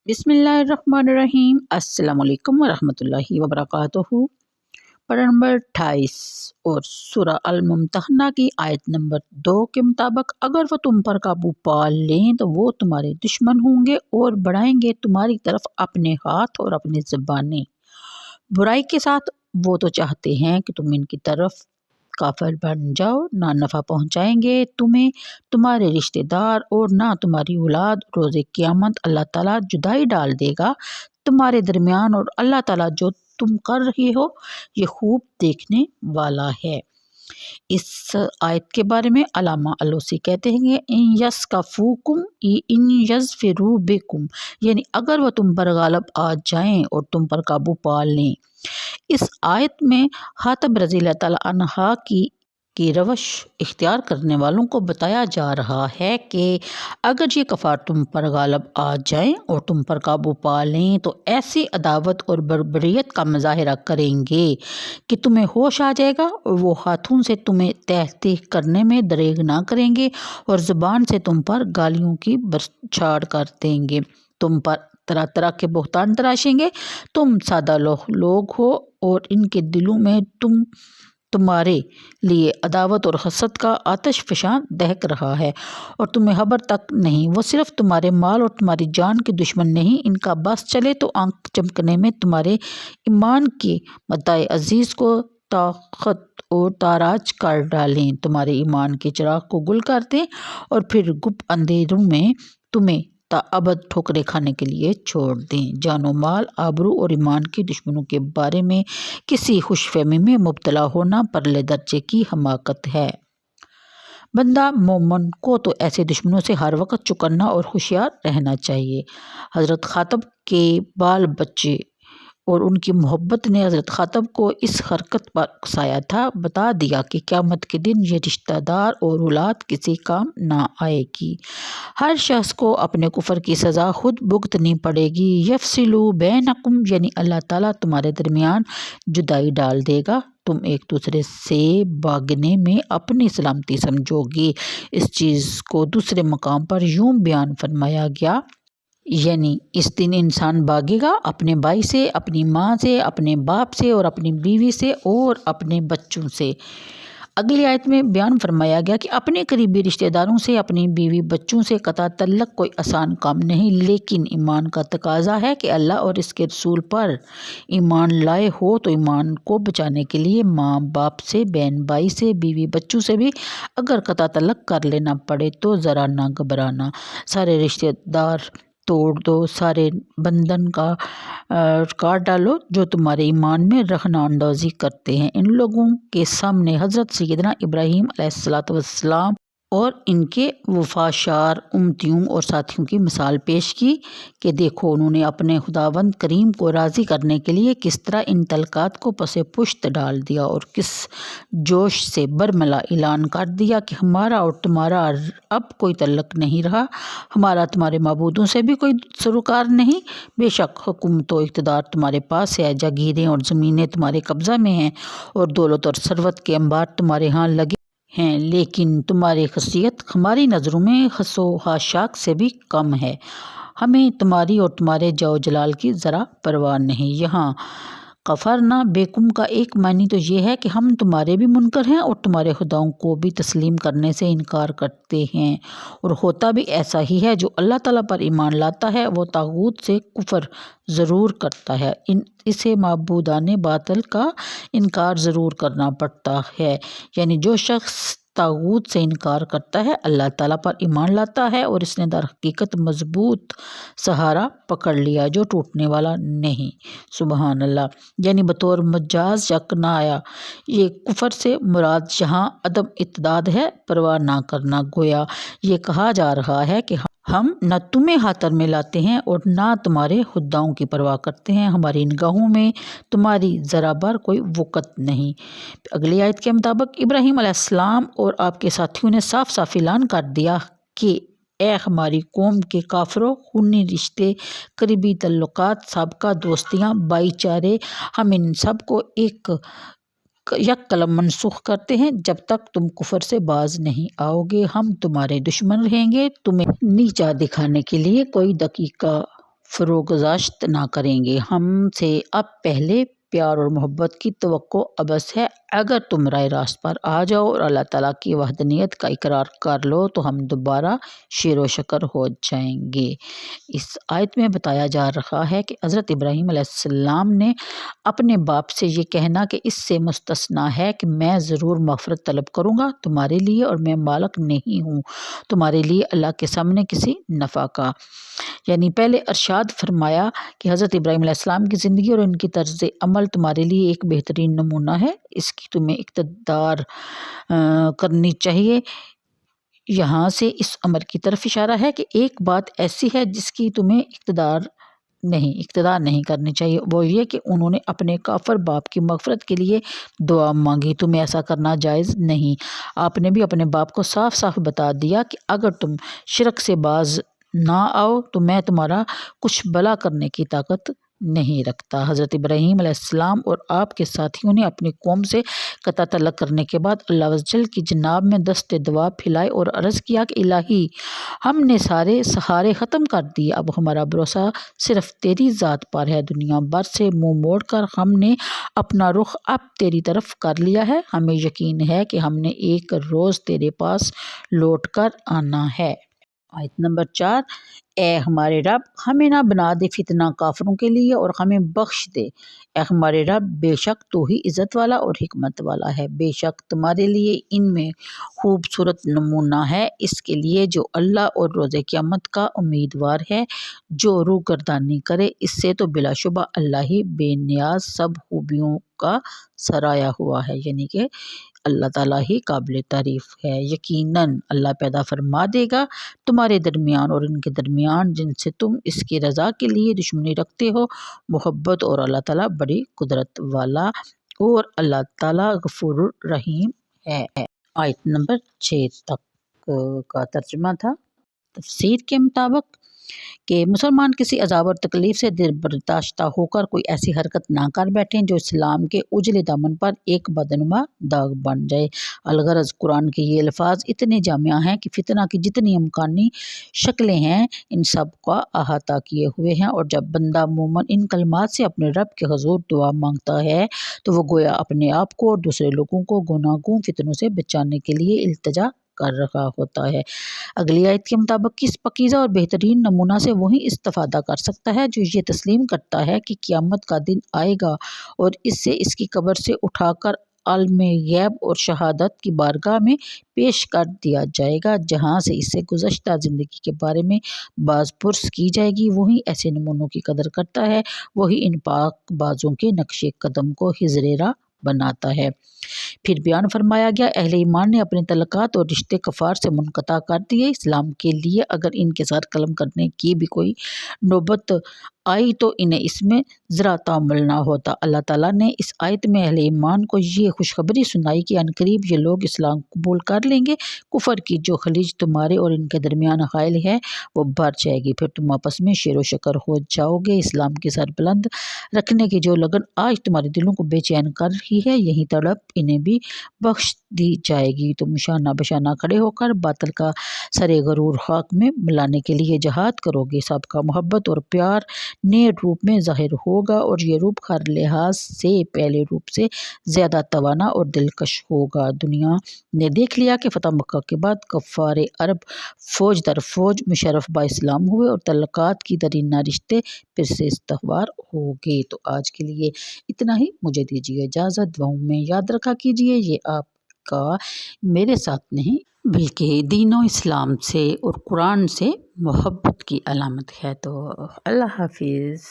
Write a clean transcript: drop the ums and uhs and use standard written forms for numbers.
बिस्मिल्लाहिर्रहमानिर्रहीम। अस्सलाम वालेकुम वरहमतुल्लाहि वबरकातुहू। पारा नंबर 28 और सूरह अल-मुम्तहना की आयत नंबर 2 के मुताबिक, अगर वो तुम पर काबू पा लें तो वो तुम्हारे दुश्मन होंगे और बढ़ाएंगे तुम्हारी तरफ अपने हाथ और अपनी ज़बानें बुराई के साथ। वो तो चाहते हैं कि तुम इनकी तरफ काफिर बन जाओ, ना नफ़ा पहुँचाएंगे तुम्हें तुम्हारे रिश्तेदार और ना तुम्हारी औलाद। रोज़े क़यामत अल्लाह ताला जुदाई डाल देगा तुम्हारे दरमियान, और अल्लाह ताला जो तुम कर रही हो ये खूब देखने वाला है। इस आयत के बारे में अल्लामा अलूसी कहते हैं कि इन यस्कफूकुम इन यज़फिरू बिकुम, यानी अगर वो तुम पर गालब आ जाएं और तुम पर काबू पा लें। इस आयत में हातिब रज़ी अल्लाह ताला अन्हा की रवश इख्तियार करने वालों को बताया जा रहा है कि अगर ये कफ़ार तुम पर गालब आ जाएं और तुम पर काबू पा लें तो ऐसी अदावत और बर्बरियत का मुजाहरा करेंगे कि तुम्हें होश आ जाएगा, और वो हाथों से तुम्हें तहतीह करने में दरेग ना करेंगे और ज़ुबान से तुम पर गालियों की बरछाड़ कर देंगे। तुम पर तरह तरह के बहतान तराशेंगे। तुम सादा लोग हो और इनके दिलों में तुम्हारे लिए अदावत और हसद का आतिश फ़शां दहक रहा है, और तुम्हें खबर तक नहीं। वो सिर्फ तुम्हारे माल और तुम्हारी जान के दुश्मन नहीं, इनका बस चले तो आंख चमकने में तुम्हारे ईमान के मताए अजीज़ को ताकत और ताराज कर डालें, तुम्हारे ईमान के चिराग को गुल कर दें और फिर गुप अंधेरों में तुम्हें ताअबद ठोकरे खाने के लिए छोड़ दें। जानो माल, आबरू और ईमान के दुश्मनों के बारे में किसी खुशफहमी में मुब्तला होना परले दर्जे की हमाकत है। बंदा मोमन को तो ऐसे दुश्मनों से हर वक्त चौकन्ना और होशियार रहना चाहिए। हज़रत खातब के बाल बच्चे और उनकी मोहब्बत ने हज़रत खातब को इस हरकत पर उकसाया था। बता दिया कि क़यामत के दिन ये रिश्तेदार और औलाद किसी काम ना आएगी। हर शख्स को अपने कुफर की सज़ा खुद भुगतनी पड़ेगी। यफ़सिलु बैनकुम, यानी अल्लाह ताला तुम्हारे दरमियान जुदाई डाल देगा। तुम एक दूसरे से भागने में अपनी सलामती समझोगी। इस चीज़ को दूसरे मकाम पर यूँ बयान फरमाया गया, यानी इस दिन इंसान भागेगा अपने भाई से, अपनी माँ से, अपने बाप से और अपनी बीवी से और अपने बच्चों से। अगली आयत में बयान फरमाया गया कि अपने करीबी रिश्तेदारों से, अपनी बीवी बच्चों से कता तल्लक कोई आसान काम नहीं, लेकिन ईमान का तकाजा है कि अल्लाह और इसके रसूल पर ईमान लाए हो तो ईमान को बचाने के लिए माँ बाप से, बहन भाई से, बीवी बच्चों से भी अगर कता तल्लक कर लेना पड़े तो ज़रा ना घबराना। सारे रिश्तेदार तोड़ दो, सारे बंधन का काट डालो जो तुम्हारे ईमान में रहना अंदाज़ी करते हैं। इन लोगों के सामने हज़रत सैयदना इब्राहीम अलैहिस्सलाम और इनके वफाशार उम्मतियों और साथियों की मिसाल पेश की कि देखो उन्होंने अपने खुदावंद करीम को राज़ी करने के लिए किस तरह इन तलकात को पसे पुश्त डाल दिया और किस जोश से बरमला ऐलान कर दिया कि हमारा और तुम्हारा अब कोई तल्लक नहीं रहा, हमारा तुम्हारे माबूदों से भी कोई सरोकार नहीं। बेशक हुकूमत व इक़्तिदार तुम्हारे पास है, जागीरें और ज़मीनें तुम्हारे कब्ज़ा में हैं और दौलत और सरवत के अंबार तुम्हारे यहाँ लगे हैं, लेकिन तुम्हारी खसियत हमारी नज़रों में हसो हाशाक से भी कम है। हमें तुम्हारी और तुम्हारे जाओ जलाल की ज़रा परवाह नहीं। यहाँ कफ़रना बेकुम का एक मानी तो ये है कि हम तुम्हारे भी मुनकर हैं और तुम्हारे खुदाओं को भी तस्लीम करने से इनकार करते हैं, और होता भी ऐसा ही है। जो अल्लाह ताला पर ईमान लाता है वो तागूत से कुफर ज़रूर करता है, इसे माबूदाने बातिल का इनकार ज़रूर करना पड़ता है। यानी जो शख्स तागूत से इनकार करता है, अल्लाह ताला पर ईमान लाता है और इसने दर हकीकत मजबूत सहारा पकड़ लिया जो टूटने वाला नहीं। सुबहान अल्लाह। यानी बतौर मजाज या कनाया ये कुफर से मुराद यहाँ अदम इत्ताद है, परवाह ना करना। गोया ये कहा जा रहा है कि हम न तुम्हें खातर में लाते हैं और ना तुम्हारे खुदाओं की परवाह करते हैं, हमारी निगाहों में तुम्हारी ज़रा बार कोई वक़्त नहीं। अगली आयत के मुताबिक इब्राहीम अलैहिस्सलाम और आपके साथियों ने साफ साफ ऐलान कर दिया कि ए हमारी कौम के काफिरों, खूनी रिश्ते, करीबी तल्लुकात, साबका दोस्तियाँ, भाईचारे, हम इन सब को एक कलम मनसूख करते हैं। जब तक तुम कुफर से बाज नहीं आओगे हम तुम्हारे दुश्मन रहेंगे। तुम्हें नीचा दिखाने के लिए कोई दकीका فروگزاشت نہ کریں گے۔ ہم سے اب پہلے پیار اور محبت کی توقع ابس ہے۔ اگر تم راہ راست پر آ جاؤ اور اللہ تعالیٰ کی وحدانیت کا اقرار کر لو تو ہم دوبارہ شیر و شکر ہو جائیں گے۔ اس آیت میں بتایا جا رہا ہے کہ حضرت ابراہیم علیہ السلام نے اپنے باپ سے یہ کہنا کہ اس سے مستثنیٰ ہے کہ میں ضرور مغفرت طلب کروں گا تمہارے لیے اور میں مالک نہیں ہوں تمہارے لیے اللہ کے سامنے کسی نفع کا۔ یعنی پہلے ارشاد فرمایا کہ حضرت ابراہیم علیہ السلام کی زندگی اور ان کی طرز عمل تمہارے لیے ایک بہترین نمونہ ہے، اس کی تمہیں اقتدار کرنی چاہیے۔ یہاں سے اس امر کی طرف اشارہ ہے کہ ایک بات ایسی ہے جس کی تمہیں اقتدار نہیں کرنی چاہیے، وہ یہ کہ انہوں نے اپنے کافر باپ کی مغفرت کے لیے دعا مانگی، تمہیں ایسا کرنا جائز نہیں۔ آپ نے بھی اپنے باپ کو صاف صاف بتا دیا کہ اگر تم شرک سے باز نہ آؤ تو میں تمہارا کچھ بھلا کرنے کی طاقت نہیں رکھتا۔ حضرت ابراہیم علیہ السلام اور آپ کے ساتھیوں نے اپنی قوم سے قطع تعلق کرنے کے بعد اللہ عز و جل کی جناب میں دست دعا پھیلائے اور عرض کیا کہ الہی، ہم نے سارے سہارے ختم کر دیے، اب ہمارا بھروسہ صرف تیری ذات پر ہے۔ دنیا بھر سے منہ موڑ کر ہم نے اپنا رخ اب تیری طرف کر لیا ہے، ہمیں یقین ہے کہ ہم نے ایک روز تیرے پاس لوٹ کر آنا ہے۔ آیت نمبر 4، اے ہمارے رب، ہمیں نہ بنا دے فتنہ کافروں کے لیے اور ہمیں بخش دے۔ اے ہمارے رب، بے شک تو ہی عزت والا اور حکمت والا ہے، بے شک تمہارے لیے ان میں خوبصورت نمونہ ہے اس کے لیے جو اللہ اور روز قیامت کا امیدوار ہے۔ جو روگردانی کرے اس سے تو بلا شبہ اللہ ہی بے نیاز سب خوبیوں کا سرایا ہوا ہے، یعنی کہ اللہ تعالیٰ ہی قابل تعریف ہے۔ یقیناً اللہ پیدا فرما دے گا تمہارے درمیان اور ان کے درمیان جن سے تم اس کی رضا کے لیے دشمنی رکھتے ہو محبت، اور اللہ تعالیٰ بڑی قدرت والا اور اللہ تعالیٰ غفور الرحیم ہے۔ آیت نمبر 6 تک کا ترجمہ تھا۔ تفسیر کے مطابق کہ مسلمان کسی عذاب اور تکلیف سے دل برداشتہ ہو کر کوئی ایسی حرکت نہ کر بیٹھیں جو اسلام کے اجلے دامن پر ایک بدنما داغ بن جائے۔ الغرض قرآن کے یہ الفاظ اتنے جامع ہیں کہ فتنہ کی جتنی امکانی شکلیں ہیں ان سب کا احاطہ کیے ہوئے ہیں، اور جب بندہ مومن ان کلمات سے اپنے رب کے حضور دعا مانگتا ہے تو وہ گویا اپنے آپ کو اور دوسرے لوگوں کو گناہ گوں فتنوں سے بچانے کے لیے التجا کر رہا ہوتا ہے۔ اگلی آیت کے مطابق اس پاکیزہ اور بہترین نمونہ سے وہی استفادہ کر سکتا ہے جو یہ تسلیم کرتا ہے کہ قیامت کا دن آئے گا اور اس سے اس کی قبر سے اٹھا کر عالم غیب اور شہادت کی بارگاہ میں پیش کر دیا جائے گا جہاں سے اس سے گزشتہ زندگی کے بارے میں باز پرس کی جائے گی۔ وہی ایسے نمونوں کی قدر کرتا ہے، وہی ان پاک بازوں کے نقش قدم کو حضر راہ بناتا ہے۔ پھر بیان فرمایا گیا اہل ایمان نے اپنے تعلقات اور رشتے کفار سے منقطع کر دیے۔ اسلام کے لیے اگر ان کے ساتھ قلم کرنے کی بھی کوئی نوبت آئی تو انہیں اس میں ذرا تعامل نہ ہوتا۔ اللہ تعالیٰ نے اس آیت میں اہل ایمان کو یہ خوشخبری سنائی کہ عنقریب یہ لوگ اسلام قبول کر لیں گے، کفر کی جو خلیج تمہارے اور ان کے درمیان حائل ہے وہ بھر جائے گی، پھر تم آپس میں شیر و شکر ہو جاؤ گے۔ اسلام کی سر بلند رکھنے کی جو لگن آج تمہارے دلوں کو بے چین کر رہی ہے یہی تڑپ انہیں بھی بخش دی جائے گی۔ تم شانہ بشانہ کھڑے ہو کر باطل کا سر غرور خاک میں ملانے کے لیے جہاد کرو گے۔ سب کا محبت اور پیار نئے روپ میں ظاہر ہوگا اور یہ روپ ہر لحاظ سے پہلے روپ سے زیادہ توانا اور دلکش ہوگا۔ دنیا نے دیکھ لیا کہ فتح مکہ کے بعد کفار عرب فوج در فوج مشرف با اسلام ہوئے اور تعلقات کی درینہ رشتے پھر سے استوار ہو گئے۔ تو آج کے لیے اتنا ہی، مجھے دیجیے اجازت، دعاؤں میں یاد رکھا کیجیے یہ آپ کا میرے ساتھ نہیں بلکہ دین و اسلام سے اور قرآن سے محبت کی علامت ہے۔ تو اللہ حافظ۔